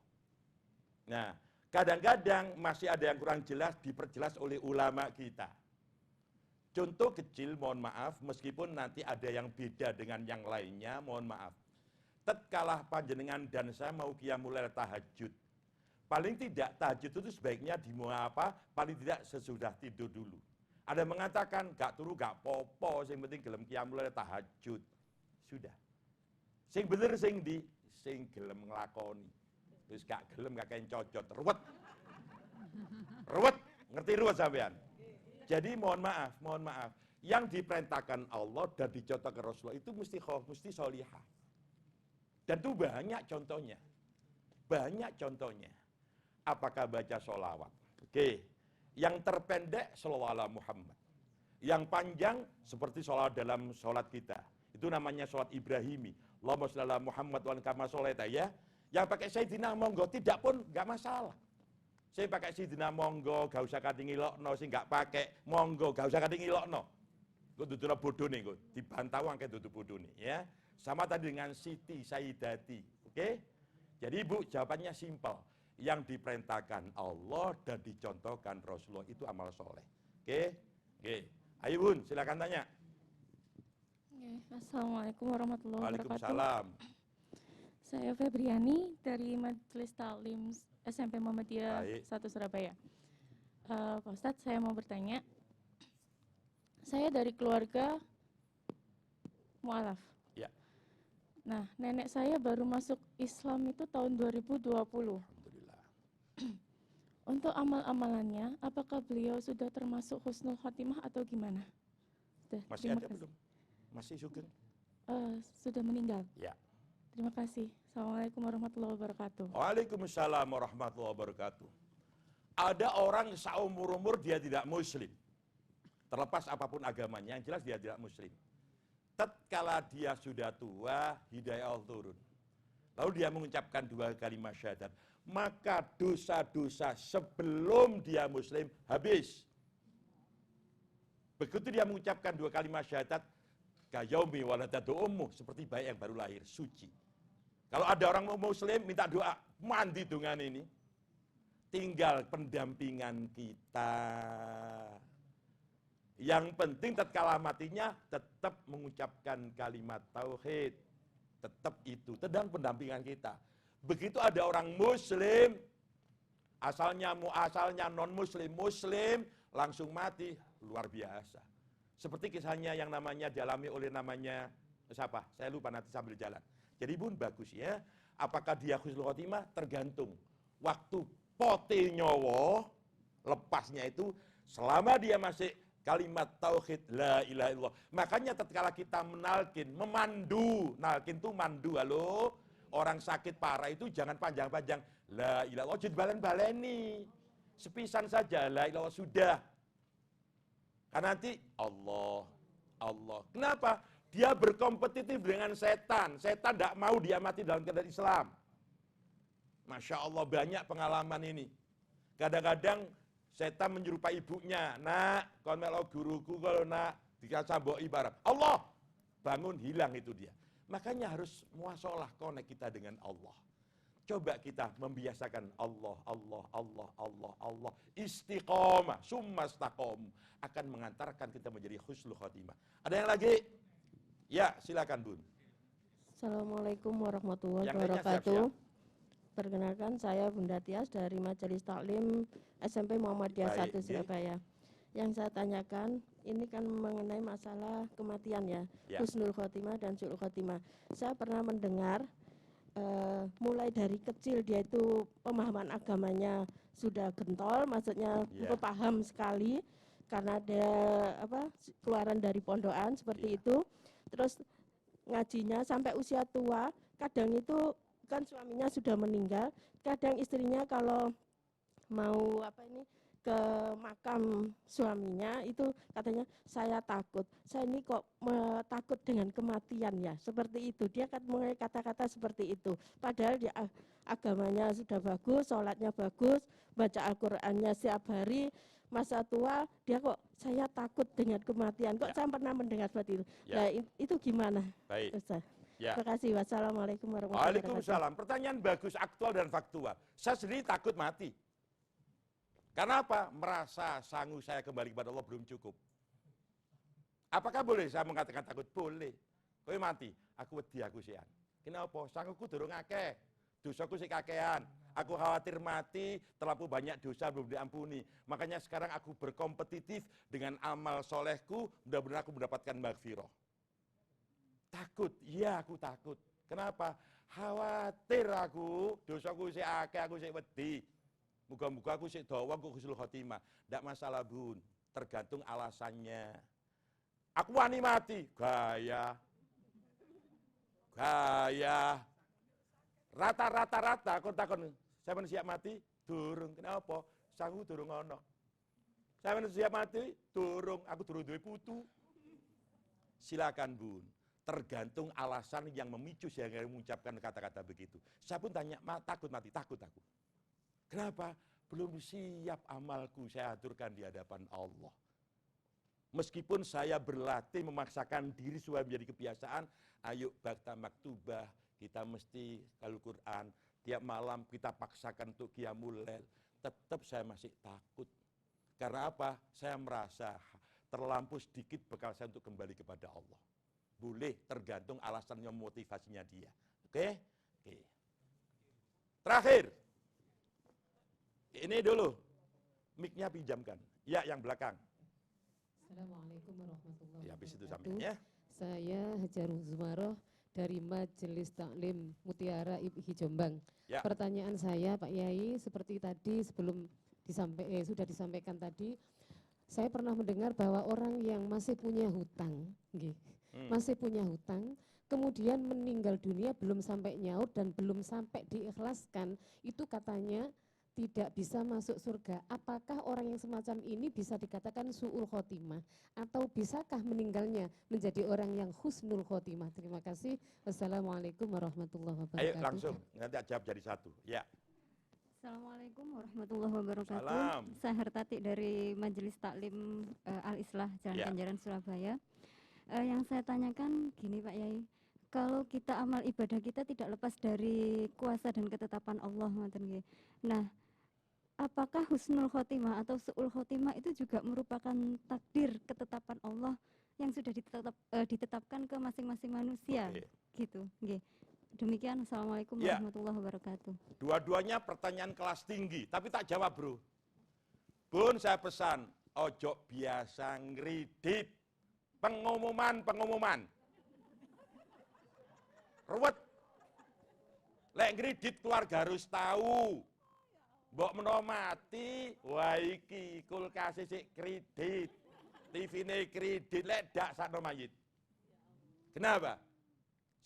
Speaker 2: Nah, kadang-kadang masih ada yang kurang jelas, diperjelas oleh ulama kita. Contoh kecil, mohon maaf, meskipun nanti ada yang beda dengan yang lainnya, mohon maaf. Tatkala panjenengan dan saya mau qiyamul lail tahajud. Paling tidak tahajud itu sebaiknya paling tidak sesudah tidur dulu. Ada yang mengatakan, gak turu gak popo, yang penting gelem qiyamul lail tahajud. Sudah. Sing bener sing gelem nglakoni. Terus gak gelem gak kayak cocot, ruwet. Ruwet, ngerti ruwet sampean? Jadi mohon maaf, yang diperintahkan Allah dan dicontohkan Rasulullah itu mesti sholihah. Dan itu banyak contohnya. Banyak contohnya. Apakah baca sholawat? Oke. Yang terpendek sholawat ala Muhammad. Yang panjang seperti sholawat dalam sholat kita. Itu namanya sholat Ibrahimi. Allahumma sholli ala Muhammad wa kama sholaita ya. Yang pakai Sayyidina monggo tidak pun enggak masalah. Saya pakai Sayyidina monggo, gak usah katingi lokno, sing gak pakai monggo, gak usah katingi lokno. Gue duduknya bodoh nih, gue dibantah wang kayak duduk bodoh nih, ya. Sama tadi dengan Siti Sayyidati, oke? Jadi Ibu jawabannya simpel. Yang diperintahkan Allah dan dicontohkan Rasulullah itu amal soleh, oke? Oke, ayo Bun, silakan tanya.
Speaker 4: Assalamualaikum warahmatullahi wabarakatuh.
Speaker 2: Waalaikumsalam.
Speaker 4: Saya Febriani dari Majelis Taklim SMP Muhammadiyah
Speaker 2: Baik.
Speaker 4: 1 Surabaya. Pak Ustadz, saya mau bertanya. Saya dari keluarga mu'alaf.
Speaker 2: Ya.
Speaker 4: Nah, nenek saya baru masuk Islam itu tahun 2020.
Speaker 2: Alhamdulillah.
Speaker 4: Untuk amal-amalannya, apakah beliau sudah termasuk husnul khotimah atau gimana?
Speaker 2: Masih
Speaker 4: Terima
Speaker 2: ada
Speaker 4: kasih.
Speaker 2: belum? Masih sugeng?
Speaker 4: Sudah meninggal.
Speaker 2: Ya.
Speaker 4: Terima kasih. Assalamualaikum warahmatullahi wabarakatuh.
Speaker 2: Waalaikumsalam warahmatullahi wabarakatuh. Ada orang seumur-umur dia tidak muslim. Terlepas apapun agamanya, yang jelas dia tidak muslim. Tatkala dia sudah tua, hidayah Allah turun. Lalu dia mengucapkan 2 kalimat syahadat. Maka dosa-dosa sebelum dia muslim habis. Begitu dia mengucapkan 2 kalimat syahadat, kayaumi waladatu ummuh, seperti bayi yang baru lahir, suci. Kalau ada orang mau muslim minta doa, mandi dengan ini. Tinggal pendampingan kita. Yang penting tatkala matinya tetap mengucapkan kalimat tauhid. Tetap itu, sedang pendampingan kita. Begitu ada orang muslim, asalnya non muslim, langsung mati, luar biasa. Seperti kisahnya yang namanya dialami oleh namanya siapa? Saya lupa, nanti sambil jalan. Jadi Bun bagus ya. Apakah dia husnul khotimah? Tergantung. Waktu pote nyowo, lepasnya itu selama dia masih kalimat tauhid la ilaha illallah. Makanya tatkala kita menalkin, memandu, nalkin itu mandu, halo. Orang sakit parah itu jangan panjang-panjang la ilaha illallah, jadi balen-baleni. Sepisan saja la ilaha illallah sudah. Karena nanti Allah. Kenapa? Dia berkompetitif dengan setan. Setan tidak mau dia mati dalam keadaan Islam. Masya Allah banyak pengalaman ini. Kadang-kadang setan menyerupai ibunya. Nak, kon melo guruku kalau nak dikasih mbok ibarat. Allah, bangun hilang itu dia. Makanya harus muasalah connect kita dengan Allah. Coba kita membiasakan Allah. Istiqomah, summa istaqom. Akan mengantarkan kita menjadi husnul khotimah. Ada yang lagi? Ya, silakan Bun.
Speaker 8: Assalamualaikum warahmatullahi
Speaker 2: Yang lainnya
Speaker 8: wabarakatuh.
Speaker 2: siap-siap.
Speaker 8: Perkenalkan saya Bunda Tias dari Majelis Taklim SMP Muhammadiyah
Speaker 2: Baik,
Speaker 8: 1 Surabaya. Yang saya tanyakan, ini kan mengenai masalah kematian ya,
Speaker 2: Ya.
Speaker 8: husnul khotimah dan su'ul khotimah. Saya pernah mendengar mulai dari kecil dia itu pemahaman agamanya sudah gentol, maksudnya
Speaker 2: Ya.
Speaker 8: paham sekali karena ada keluaran dari pondokan seperti
Speaker 2: Ya.
Speaker 8: itu. Terus ngajinya sampai usia tua, kadang itu kan suaminya sudah meninggal, kadang istrinya kalau mau ke makam suaminya itu katanya saya takut, saya ini kok takut dengan kematian ya, seperti itu. Dia kan mulai kata-kata seperti itu, padahal dia agamanya sudah bagus, sholatnya bagus, baca Al-Qur'annya setiap hari. Masa tua dia kok saya takut dengan kematian, kok saya pernah mendengar seperti itu.
Speaker 2: Ya.
Speaker 8: Nah itu gimana
Speaker 2: Baik.
Speaker 8: Ustaz?
Speaker 2: Ya.
Speaker 8: Terima kasih. Wassalamualaikum warahmatullahi wabarakatuh.
Speaker 2: Waalaikumsalam. Pertanyaan bagus, aktual dan faktual. Saya sendiri takut mati. Karena apa? Merasa sanggup saya kembali kepada Allah belum cukup. Apakah boleh saya mengatakan takut? Boleh. Kowe mati, aku wedi aku sian. Kenapa? Sanggupku durung akeh. Dosaku sik kakean. Aku khawatir mati, terlalu banyak dosa belum diampuni. Makanya sekarang aku berkompetitif dengan amal solehku, mudah-mudahan aku mendapatkan maghfirah. Takut, iya aku takut. Kenapa? Khawatir aku, dosaku sik akeh, aku sik wedi. Muga-muga aku sik dawa kok husnul khotimah. Ndak masalah Bun, tergantung alasannya. Aku wani mati, gaya. Rata, kon takon, saya siap mati? Durung, kenapa? Sangu durung ono. Saya siap mati? Durung, aku durung duwe putu. Silakan Bun, tergantung alasan yang memicu saya mengucapkan kata-kata begitu. Saya pun tanya, takut mati, takut aku. Kenapa? Belum siap amalku saya aturkan di hadapan Allah. Meskipun saya berlatih memaksakan diri supaya menjadi kebiasaan, ayo bakta maktubah, kita mesti kalau Quran, tiap malam kita paksakan untuk qiyamul lail, tetap saya masih takut. Karena apa? Saya merasa terlampau sedikit bekal saya untuk kembali kepada Allah. Boleh, tergantung alasannya, motivasinya dia. Oke? Terakhir. Ini dulu, mic-nya pinjamkan. Ya, yang belakang.
Speaker 9: Assalamualaikum warahmatullahi
Speaker 2: Ya, habis itu
Speaker 9: wabarakatuh.
Speaker 2: sampingnya.
Speaker 9: Saya Hajarul Zumaroh dari Majelis Taklim Mutiara IPI Jombang.
Speaker 2: Ya.
Speaker 9: Pertanyaan saya Pak Yai, seperti tadi sebelum sudah disampaikan tadi, saya pernah mendengar bahwa orang yang masih punya hutang, masih punya hutang, kemudian meninggal dunia belum sampai nyaut dan belum sampai diikhlaskan, itu katanya tidak bisa masuk surga. Apakah orang yang semacam ini bisa dikatakan su'ul khotimah? Atau bisakah meninggalnya menjadi orang yang husnul khotimah? Terima kasih. Wassalamualaikum warahmatullahi wabarakatuh.
Speaker 2: Ayo langsung, nanti jawab jadi satu. Ya.
Speaker 10: Assalamualaikum warahmatullahi wabarakatuh.
Speaker 2: Salam.
Speaker 10: Saya Hartati dari Majelis Taklim Al-Islah Jalan
Speaker 2: Ya.
Speaker 10: Kenjeran Surabaya. Yang saya tanyakan gini Pak Yai, kalau kita amal ibadah kita tidak lepas dari kuasa dan ketetapan Allah, ngoten nggih. Nah, apakah husnul khotimah atau su'ul khotimah itu juga merupakan takdir ketetapan Allah yang sudah ditetapkan ke masing-masing manusia?
Speaker 2: Oke.
Speaker 10: Gitu, nggih. Demikian, Assalamualaikum
Speaker 2: Ya.
Speaker 10: warahmatullahi wabarakatuh.
Speaker 2: Dua-duanya pertanyaan kelas tinggi, tapi tak jawab bro. Bun, saya pesan, ojo biasa ngridit. Pengumuman. Ruwet. Lek ngridit keluarga harus tahu. Mbok menawa mati, wah iki kulkas sik kredit. TV-ne kredit, lek dak sakno mayit. Kenapa?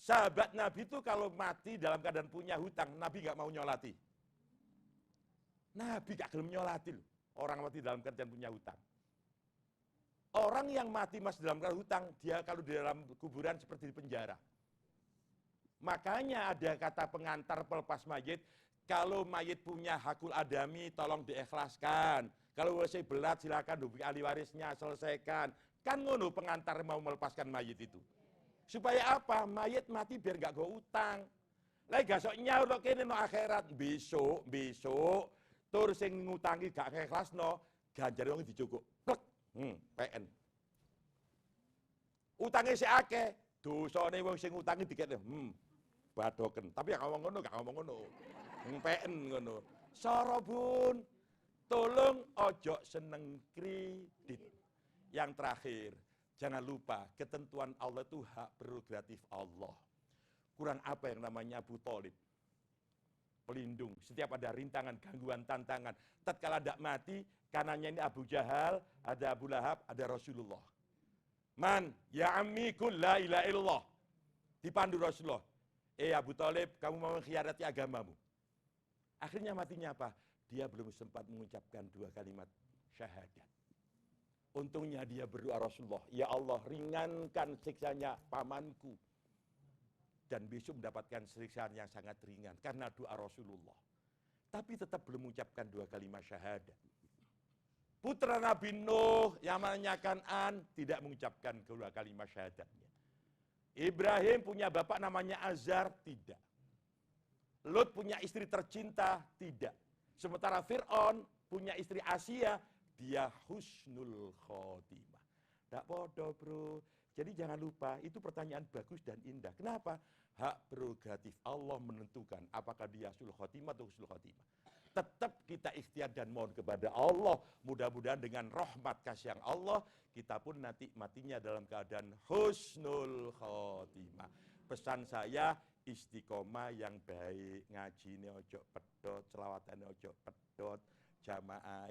Speaker 2: Sahabat Nabi itu kalau mati dalam keadaan punya hutang, Nabi nggak mau nyolati. Nabi gak gelem nyolati loh. Orang mati dalam keadaan punya hutang. Orang yang mati masih dalam keadaan hutang, dia kalau di dalam kuburan seperti di penjara. Makanya ada kata pengantar pelepas mayit, kalau mayit punya hakul adami, tolong diikhlaskan. Kalau masih belat, silakan hubungi ahli warisnya, selesaikan. Kan ngono pengantar mau melepaskan mayit itu. Supaya apa? Mayit mati biar gak go utang. Lagi gasok nyaur kene no akhirat besok tur sing ngutangi gak ikhlasno, ganjare wong dicukuk. Plek. PN. Utange sik akeh, dosane wong sing ngutangi dikene. Badoken. Tapi gak ngomong ngono. PN ngono. Sora Bun, tolong ojo seneng kredit. Yang terakhir, jangan lupa, ketentuan Allah itu hak prerogatif Allah. Kurang apa yang namanya Abu Thalib? Pelindung. Setiap ada rintangan, gangguan, tantangan. Tatkala tidak mati, kanannya ini Abu Jahal, ada Abu Lahab, ada Rasulullah. Man, ya ammi kul la ilaha illallah. Dipandu Rasulullah. Abu Thalib, kamu mau mengkhianati agamamu. Akhirnya matinya apa? Dia belum sempat mengucapkan 2 kalimat syahadat. Untungnya dia berdoa Rasulullah, ya Allah ringankan siksanya pamanku. Dan besok mendapatkan siksaan yang sangat ringan karena doa Rasulullah. Tapi tetap belum mengucapkan 2 kalimat syahadat. Putra Nabi Nuh yang namanya Kan'an tidak mengucapkan 2 kalimat syahadatnya. Ibrahim punya bapak namanya Azar, tidak. Lut punya istri tercinta, tidak. Sementara Fir'aun punya istri Asia, dia husnul khotimah. Tak bodoh bro. Jadi jangan lupa, itu pertanyaan bagus dan indah. Kenapa? Hak prerogatif Allah menentukan apakah dia husnul khotimah atau husnul khotimah. Tetap kita ikhtiar dan mohon kepada Allah. Mudah-mudahan dengan rahmat kasih yang Allah, kita pun nanti matinya dalam keadaan husnul khotimah. Pesan saya, istiqomah yang baik, ngajine ojo pedot, selawatane ojo pedot, jamaah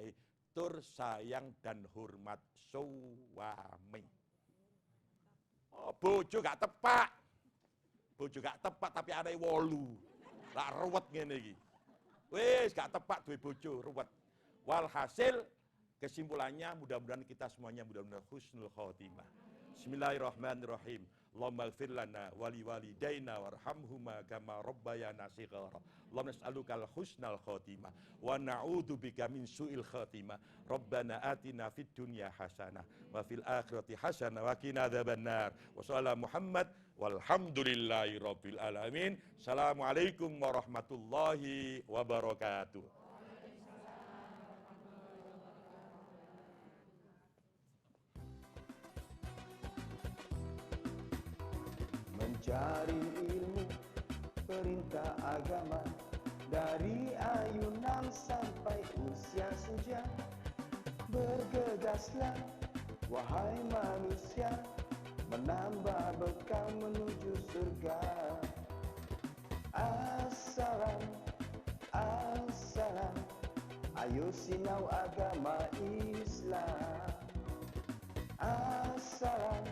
Speaker 2: tur sayang dan hormat suami. Oh, bojo gak tepak. Bojo gak tepak tapi ada 8. Lah ruwet ngene iki. Wis gak tepak duwe bojo, ruwet. Walhasil kesimpulannya mudah-mudahan kita semuanya mudah-mudahan husnul khotimah. Bismillahirrahmanirrahim. Allahumma ighfir lana wa liwalidayna warhamhuma kama rabbayana shighara. Allahumma nas'alukal husnal khotimah wa na'udzubika min su'il khotimah. Rabbana atina fid dunya hasanah wa fil akhirati hasanah wa qina adzabannar. Wa sallallahu Muhammad walhamdulillahi rabbil alamin. Assalamualaikum warahmatullahi wabarakatuh.
Speaker 1: Mencari ilmu perintah agama, dari ayunan sampai usia senja. Bergegaslah wahai manusia, menambah bekal menuju surga. Assalam, assalam, ayo sinau agama Islam. Assalam,